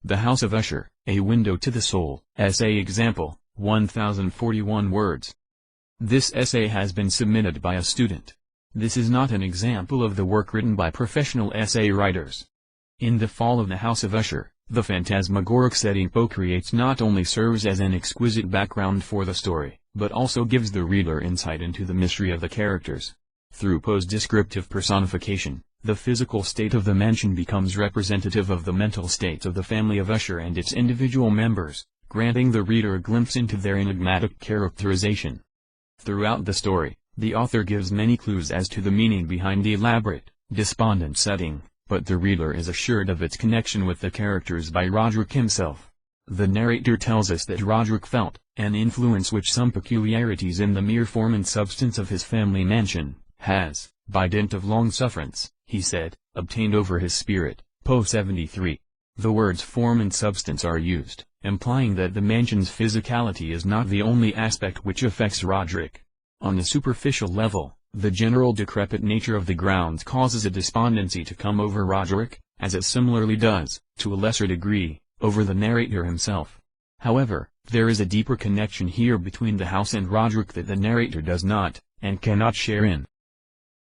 The House of Usher, A Window to the Soul. Essay example, 1041 words. This essay has been submitted by a student. This is not an example of the work written by professional essay writers. In The Fall of the House of Usher, the phantasmagoric setting Poe creates not only serves as an exquisite background for the story, but also gives the reader insight into the mystery of the characters. Through Poe's descriptive personification, the physical state of the mansion becomes representative of the mental states of the family of Usher and its individual members, granting the reader a glimpse into their enigmatic characterization. Throughout the story, the author gives many clues as to the meaning behind the elaborate, despondent setting, but the reader is assured of its connection with the characters by Roderick himself. The narrator tells us that Roderick felt an influence which some peculiarities in the mere form and substance of his family mansion has, by dint of long sufferance, he said, obtained over his spirit. Poe 73. The words form and substance are used, implying that the mansion's physicality is not the only aspect which affects Roderick. On a superficial level, the general decrepit nature of the grounds causes a despondency to come over Roderick, as it similarly does, to a lesser degree, over the narrator himself. However, there is a deeper connection here between the house and Roderick that the narrator does not, and cannot share in.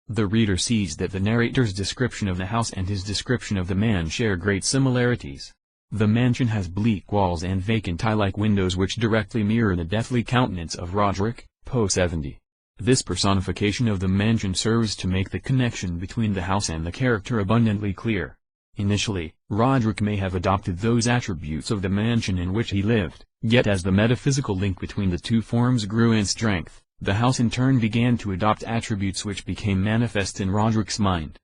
The reader sees that the narrator's description of the house and his description of the man share great similarities. The mansion has bleak walls and vacant eye-like windows which directly mirror the deathly countenance of Roderick. Poe 70. This personification of the mansion serves to make the connection between the house and the character abundantly clear. Initially, Roderick may have adopted those attributes of the mansion in which he lived, yet as the metaphysical link between the two forms grew in strength, the house in turn began to adopt attributes which became manifest in Roderick's mind.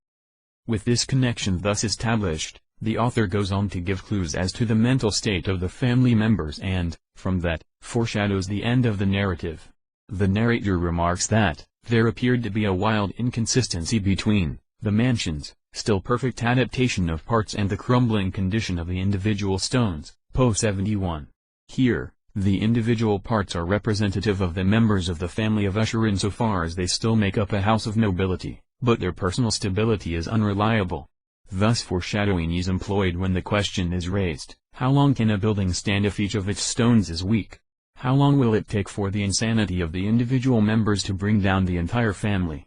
With this connection thus established, the author goes on to give clues as to the mental state of the family members and, from that, foreshadows the end of the narrative. The narrator remarks that, there appeared to be a wild inconsistency between the mansion's still perfect adaptation of parts and the crumbling condition of the individual stones. Poe 71. Here, the individual parts are representative of the members of the family of Usher insofar as they still make up a house of nobility, but their personal stability is unreliable. Thus foreshadowing is employed when the question is raised, how long can a building stand if each of its stones is weak? How long will it take for the insanity of the individual members to bring down the entire family?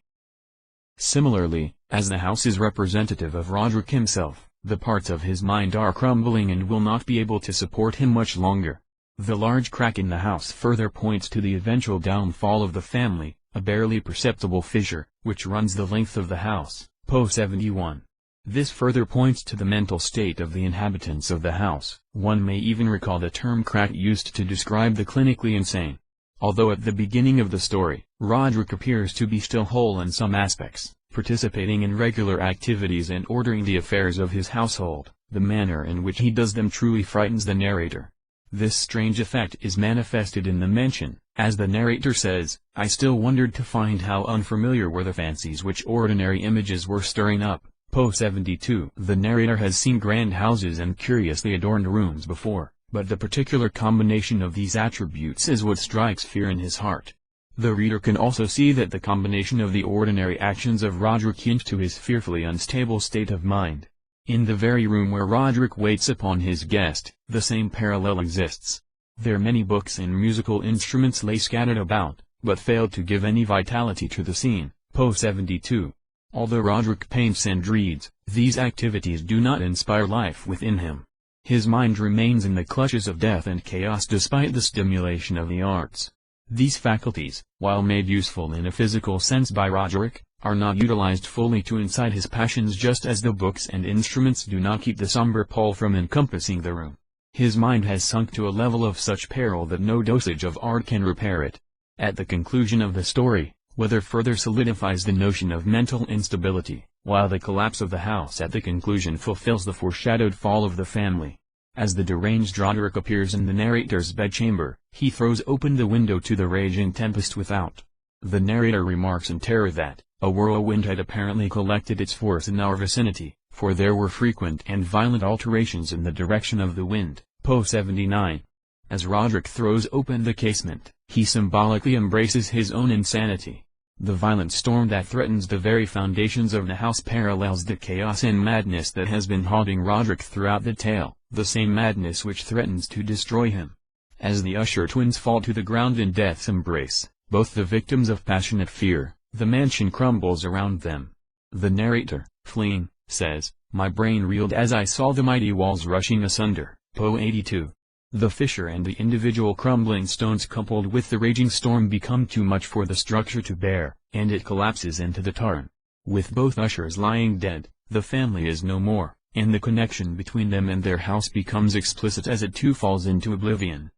Similarly, as the house is representative of Roderick himself, the parts of his mind are crumbling and will not be able to support him much longer. The large crack in the house further points to the eventual downfall of the family, a barely perceptible fissure, which runs the length of the house. Poe 71. This further points to the mental state of the inhabitants of the house. One may even recall the term crack used to describe the clinically insane. Although at the beginning of the story, Roderick appears to be still whole in some aspects, participating in regular activities and ordering the affairs of his household, the manner in which he does them truly frightens the narrator. This strange effect is manifested in the mansion, as the narrator says, I still wondered to find how unfamiliar were the fancies which ordinary images were stirring up. Poe 72. The narrator has seen grand houses and curiously adorned rooms before, but the particular combination of these attributes is what strikes fear in his heart. The reader can also see that the combination of the ordinary actions of Roderick hint to his fearfully unstable state of mind. In the very room where Roderick waits upon his guest, the same parallel exists. There many books and musical instruments lay scattered about, but failed to give any vitality to the scene. Poe 72. Although Roderick paints and reads, these activities do not inspire life within him. His mind remains in the clutches of death and chaos despite the stimulation of the arts. These faculties, while made useful in a physical sense by Roderick, are not utilized fully to incite his passions just as the books and instruments do not keep the somber pall from encompassing the room. His mind has sunk to a level of such peril that no dosage of art can repair it. At the conclusion of the story, Weather further solidifies the notion of mental instability, while the collapse of the house at the conclusion fulfills the foreshadowed fall of the family. As the deranged Roderick appears in the narrator's bedchamber, he throws open the window to the raging tempest without. The narrator remarks in terror that, a whirlwind had apparently collected its force in our vicinity, for there were frequent and violent alterations in the direction of the wind. Poe 79. As Roderick throws open the casement, he symbolically embraces his own insanity. The violent storm that threatens the very foundations of the house parallels the chaos and madness that has been haunting Roderick throughout the tale, the same madness which threatens to destroy him. As the Usher twins fall to the ground in death's embrace, both the victims of passionate fear, the mansion crumbles around them. The narrator, fleeing, says, "My brain reeled as I saw the mighty walls rushing asunder." Poe 82. The fissure and the individual crumbling stones coupled with the raging storm become too much for the structure to bear, and it collapses into the tarn. With both Ushers lying dead, the family is no more, and the connection between them and their house becomes explicit as it too falls into oblivion.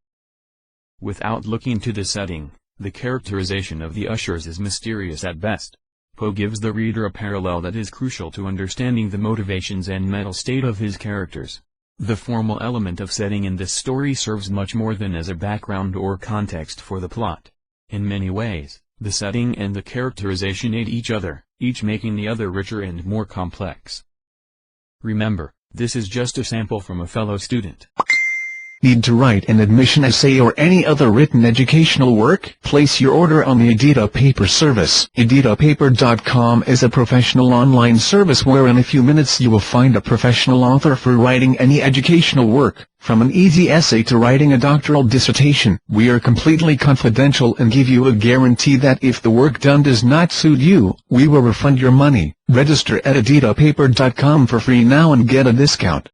Without looking to the setting, the characterization of the Ushers is mysterious at best. Poe gives the reader a parallel that is crucial to understanding the motivations and mental state of his characters. The formal element of setting in this story serves much more than as a background or context for the plot. In many ways, the setting and the characterization aid each other, each making the other richer and more complex. Remember, this is just a sample from a fellow student. Need to write an admission essay or any other written educational work? Place your order on the Edita Paper service. EditaPaper.com is a professional online service where in a few minutes you will find a professional author for writing any educational work, from an easy essay to writing a doctoral dissertation. We are completely confidential and give you a guarantee that if the work done does not suit you, we will refund your money. Register at EditaPaper.com for free now and get a discount.